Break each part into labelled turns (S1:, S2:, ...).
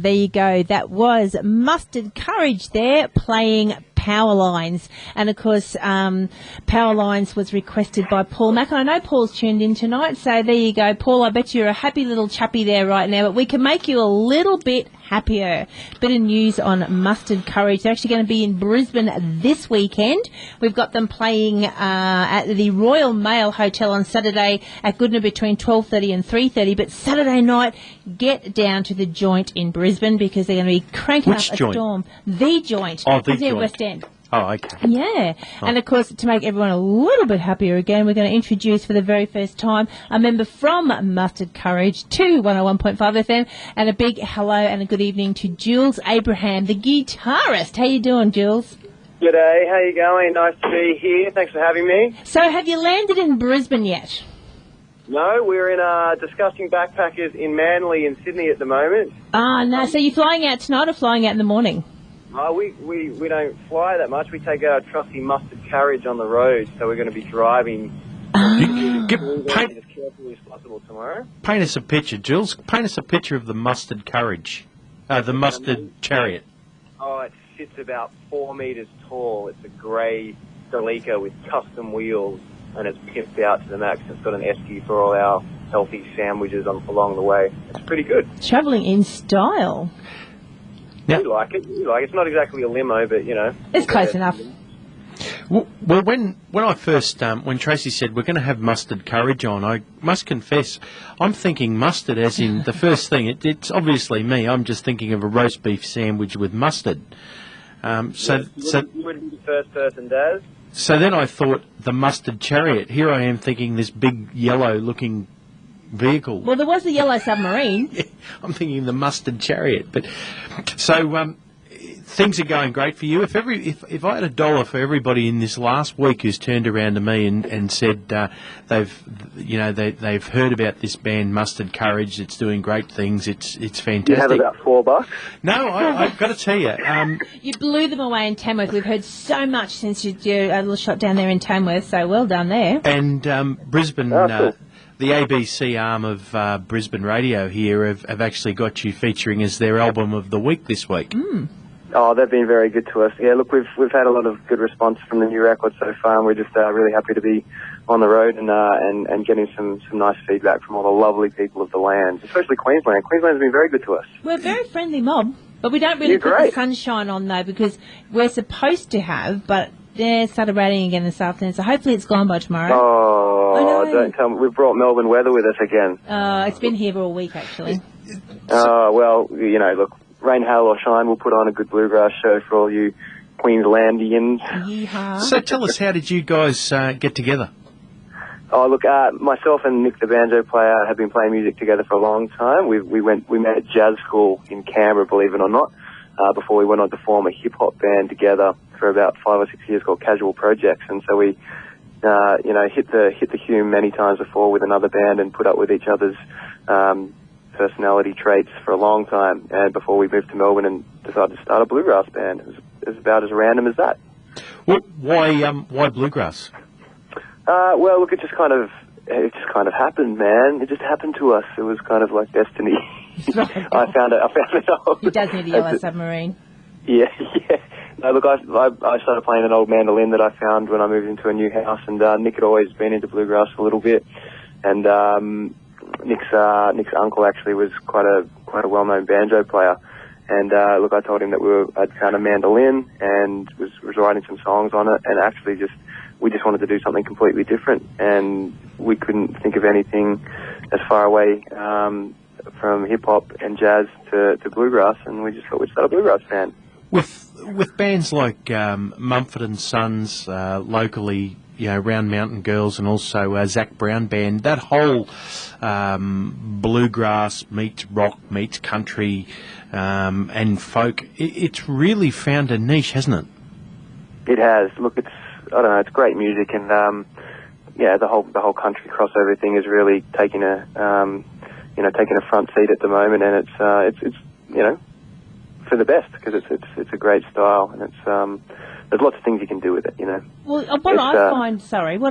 S1: There you go. That was Mustered Courage there playing Power Lines. And, of course, Power Lines was requested by Paul Mack. And I know Paul's tuned in tonight, so there you go. Paul, I bet you're a happy little chappy there right now, but we can make you a little bit happier. Bit of news on Mustered Courage. They're actually going to be in Brisbane this weekend. We've got them playing at the Royal Mail Hotel on Saturday at Goodna between 12:30 and 3:30. But Saturday night, get down to the Joint in Brisbane because they're going to be cranking up a storm. The Joint.
S2: Oh, the Joint.
S1: West End.
S2: Oh, okay.
S1: Yeah. Oh. And, of course, to make everyone a little bit happier again, we're going to introduce for the very first time a member from Mustered Courage to 101.5 FM, and a big hello and a good evening to Jules Abraham, the guitarist. How you doing, Jules?
S3: G'day. How you going? Nice to be here. Thanks for having me.
S1: So have you landed in Brisbane yet?
S3: No, we're in disgusting backpackers in Manly in Sydney at the moment.
S1: Ah, no. So you're flying out tonight or flying out in the morning?
S3: We don't fly that much. We take our trusty Mustered Courage on the road, so we're going to be driving as carefully as possible tomorrow.
S2: Paint us a picture, Jules. Paint us a picture of the Mustered Courage, the Mustered Chariot.
S3: Oh, it sits about 4 metres tall. It's a grey Celica with custom wheels, and it's pimped out to the max. It's got an esky for all our healthy sandwiches along the way. It's pretty good.
S1: Travelling in style.
S3: Yeah. We like it. It's not exactly a limo, but, you know.
S1: It's close enough.
S2: Well, when I first, when Tracy said we're going to have Mustered Courage on, I must confess, I'm thinking mustard as in the first thing. It's obviously me. I'm just thinking of a roast beef sandwich with mustard.
S3: You wouldn't be the first person, Daz.
S2: So then I thought the Mustered Chariot. Here I am thinking this big yellow-looking vehicle.
S1: Well, there was the yellow submarine.
S2: Yeah, I'm thinking the Mustered Chariot. But so things are going great for you. If I had $1 for everybody in this last week who's turned around to me and said they've heard about this band Mustered Courage, it's doing great things, it's fantastic.
S3: You have about $4?
S2: No, I've got to tell you.
S1: You blew them away in Tamworth. We've heard so much since you did a little shot down there in Tamworth, so well done there.
S2: And Brisbane...
S3: Cool.
S2: The ABC arm of Brisbane Radio here have actually got you featuring as their album of the week this week.
S1: Mm.
S3: Oh, they've been very good to us. Yeah, look, we've had a lot of good response from the new record so far, and we're just really happy to be on the road and getting some nice feedback from all the lovely people of the land, especially Queensland. Queensland's been very good to us.
S1: We're a very friendly mob, but we don't really put the sunshine on, though, because we're supposed to have, but yeah, it started raining again this afternoon, so hopefully it's gone by tomorrow.
S3: Oh, don't tell me. We've brought Melbourne weather with us again.
S1: It's been here all week, actually.
S3: Well, you know, look, rain, hail or shine, we'll put on a good bluegrass show for all you Queenslandians.
S1: Yeehaw.
S2: So tell us, how did you guys get together?
S3: Oh, look, myself and Nick, the banjo player, have been playing music together for a long time. We met at jazz school in Canberra, believe it or not, before we went on to form a hip-hop band together for about 5 or 6 years called Casual Projects. And so we, hit the Hume many times before with another band and put up with each other's personality traits for a long time. And before we moved to Melbourne and decided to start a bluegrass band, it was about as random as that.
S2: Well, why bluegrass?
S3: Well, look, it just kind of happened, man. It just happened to us. It was kind of like destiny. I found it out.
S1: He does need a yellow submarine.
S3: Yeah. No, look, I started playing an old mandolin that I found when I moved into a new house, and Nick had always been into bluegrass a little bit, and Nick's uncle actually was quite a well-known banjo player, and look, I told him that I'd found a mandolin and was writing some songs on it, and actually we just wanted to do something completely different, and we couldn't think of anything as far away from hip-hop and jazz to bluegrass, and we just thought we'd start a bluegrass band.
S2: With bands like Mumford & Sons locally, Round Mountain Girls, and also Zach Brown Band, that whole bluegrass meets rock meets country and folk, it's really found a niche, hasn't it? It has. Look, it's great music, and the whole country crossover thing is really taking a front seat at the moment, and it's for the best, because it's a great style, and it's
S3: there's lots of things you can do with it, you know.
S1: Well, what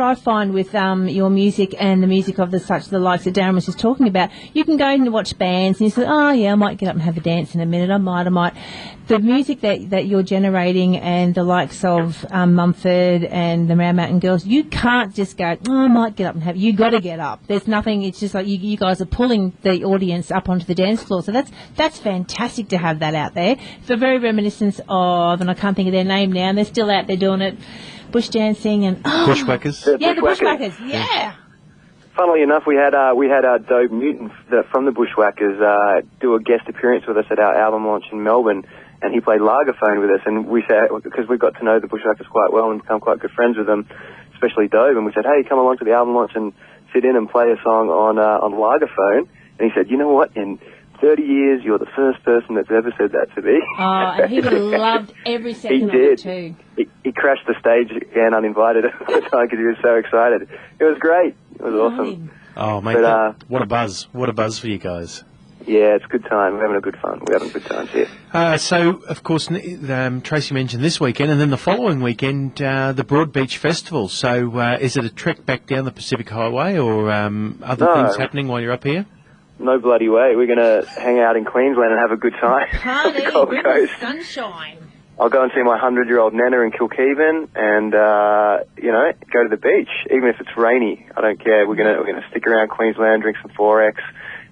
S1: I find with your music and the music of the likes that Darren was just talking about, you can go and watch bands and you say, oh yeah, I might get up and have a dance in a minute, I might. The music that you're generating and the likes of Mumford and the Round Mountain Girls, you can't just go, oh, I might get up and have, you got to get up. There's nothing, it's just like you guys are pulling the audience up onto the dance floor. So that's fantastic to have that out there. It's a very reminiscence of, and I can't think of their name now, and they're still out there doing it, bush dancing and...
S2: Bushwhackers?
S1: The Bushwhackers, yeah.
S3: Funnily enough, we had Dobe Newton from the Bushwhackers do a guest appearance with us at our album launch in Melbourne, and he played lagerphone with us, and we said, because we got to know the Bushwhackers quite well and become quite good friends with them, especially Dobe, and we said, hey, come along to the album launch and sit in and play a song on lagerphone. And he said, you know what, in 30 years, you're the first person that's ever said that to me.
S1: Oh, and he would have loved every second of it too.
S3: He crashed the stage again uninvited at the time because he was so excited. It was great. It was awesome.
S2: Oh, mate, but, what a buzz. What a buzz for you guys.
S3: Yeah, it's a good time. We're having a good fun. We're having good times here.
S2: So, of course, Tracy mentioned this weekend, and then the following weekend, the Broadbeach Festival. So, is it a trek back down the Pacific Highway or other things happening while you're up here?
S3: No bloody way. We're going to hang out in Queensland and have a good time.
S1: Party,
S3: Gold Coast.
S1: Sunshine.
S3: I'll go and see my 100-year-old Nana in Kilkeven and, go to the beach, even if it's rainy. I don't care. We're gonna stick around Queensland, drink some 4X,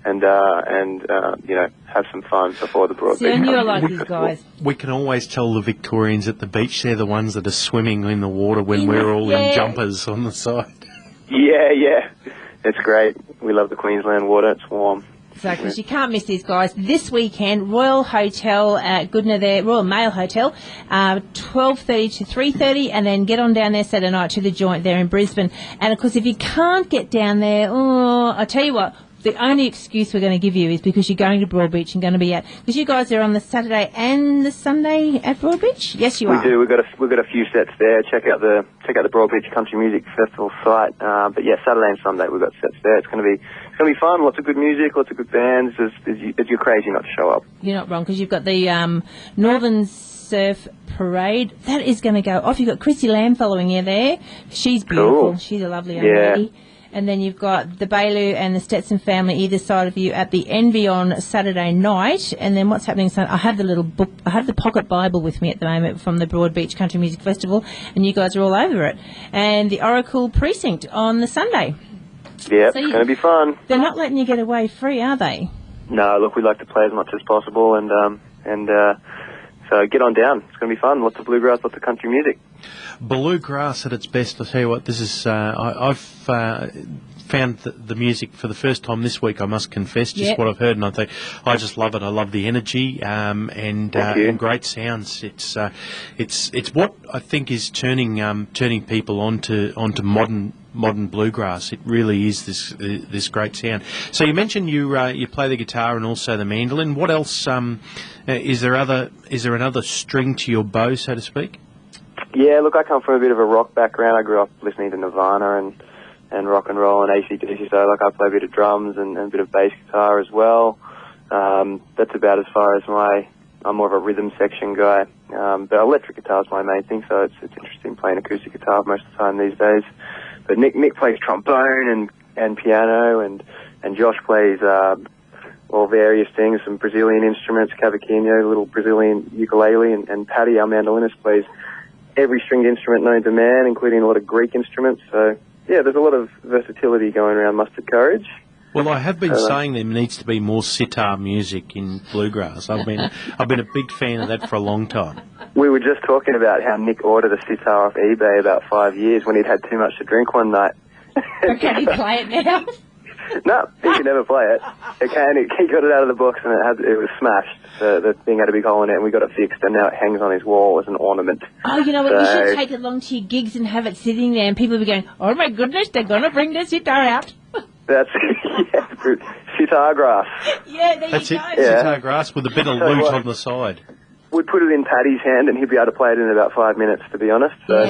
S3: and have some fun before the Broadbeach.
S1: See, I knew I liked these guys.
S2: We can always tell the Victorians at the beach they're the ones that are swimming in the water when we're all in jumpers on the side.
S3: Yeah. It's great. We love the Queensland water. It's warm.
S1: So, because you can't miss these guys. This weekend, Royal Hotel at Goodna there, Royal Mail Hotel, 12:30 to 3:30, and then get on down there Saturday night to the Joint there in Brisbane. And, of course, if you can't get down there, I tell you what, the only excuse we're going to give you is because you're going to Broadbeach and going to be at, because you guys are on the Saturday and the Sunday at Broadbeach. Yes, you are.
S3: We do. We've got a few sets there. Check out the Broadbeach Country Music Festival site. But yeah, Saturday and Sunday we've got sets there. It's going to be fun. Lots of good music, lots of good bands. You're crazy not to show up.
S1: You're not wrong, because you've got the Northern Surf Parade. That is going to go off. You've got Chrissy Lamb following you there. She's beautiful.
S3: Cool.
S1: She's a lovely young lady. And then you've got the Bailey and the Stetson family either side of you at the Envy on Saturday night. And then what's happening Sunday? I have the little book, I have the pocket Bible with me at the moment from the Broadbeach Country Music Festival, and you guys are all over it. And the Oracle Precinct on the Sunday.
S3: Yeah, so it's going to be fun.
S1: They're not letting you get away free, are they?
S3: No, look, we like to play as much as possible, and so get on down. It's going to be fun. Lots of bluegrass, lots of country music.
S2: Bluegrass at its best. I'll tell you what, this is, I've found the music for the first time this week, I must confess, just what I've heard, and I think I just love it. I love the energy and great sounds. It's what I think is turning people onto modern bluegrass. It really is this great sound. So you mentioned you play the guitar and also the mandolin. What else? Is there another string to your bow, so to speak?
S3: Yeah, look, I come from a bit of a rock background. I grew up listening to Nirvana and rock and roll and AC/DC, so I play a bit of drums and a bit of bass guitar as well. That's about as far as I'm more of a rhythm section guy. But electric guitar is my main thing, so it's interesting playing acoustic guitar most of the time these days. But Nick plays trombone and piano, and Josh plays all various things, some Brazilian instruments, cavaquinho, little Brazilian ukulele, and Paddy, our mandolinist, plays every stringed instrument known to man, including a lot of Greek instruments. So, yeah, there's a lot of versatility going around Mustered Courage.
S2: Well, I have been saying there needs to be more sitar music in bluegrass. I've been a big fan of that for a long time.
S3: We were just talking about how Nick ordered a sitar off eBay about 5 years when he'd had too much to drink one night.
S1: Can he play it now?
S3: No, he could never play it. He got it out of the box and it was smashed. The thing had a big hole in it, and we got it fixed, and now it hangs on his wall as an ornament.
S1: Oh, you know what? You should take it along to your gigs and have it sitting there, and people will be going, "Oh my goodness, they're going to bring their sitar out."
S3: That's sitar grass.
S1: Yeah, there
S2: That's
S1: you go.
S2: Sitar grass with a bit of loot on the side.
S3: we'd put it in Paddy's hand and he'd be able to play it in about 5 minutes, to be honest. So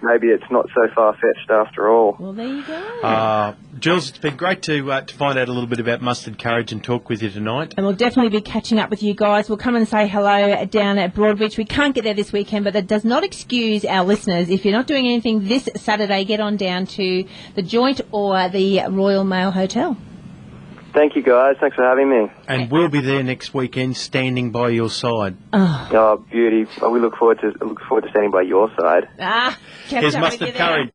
S3: maybe it's not so far-fetched after all.
S1: Well, there you go.
S2: Jules, it's been great to find out a little bit about Mustered Courage and talk with you tonight.
S1: And we'll definitely be catching up with you guys. We'll come and say hello down at Broadwich. We can't get there this weekend, but that does not excuse our listeners. If you're not doing anything this Saturday, get on down to the Joint or the Royal Mail Hotel.
S3: Thank you, guys. Thanks for having me.
S2: And we'll be there next weekend, standing by your side.
S3: Oh, beauty. We look forward to standing by your side.
S1: Catch
S2: Here's
S1: up with you
S2: Mustered
S1: there.
S2: Courage.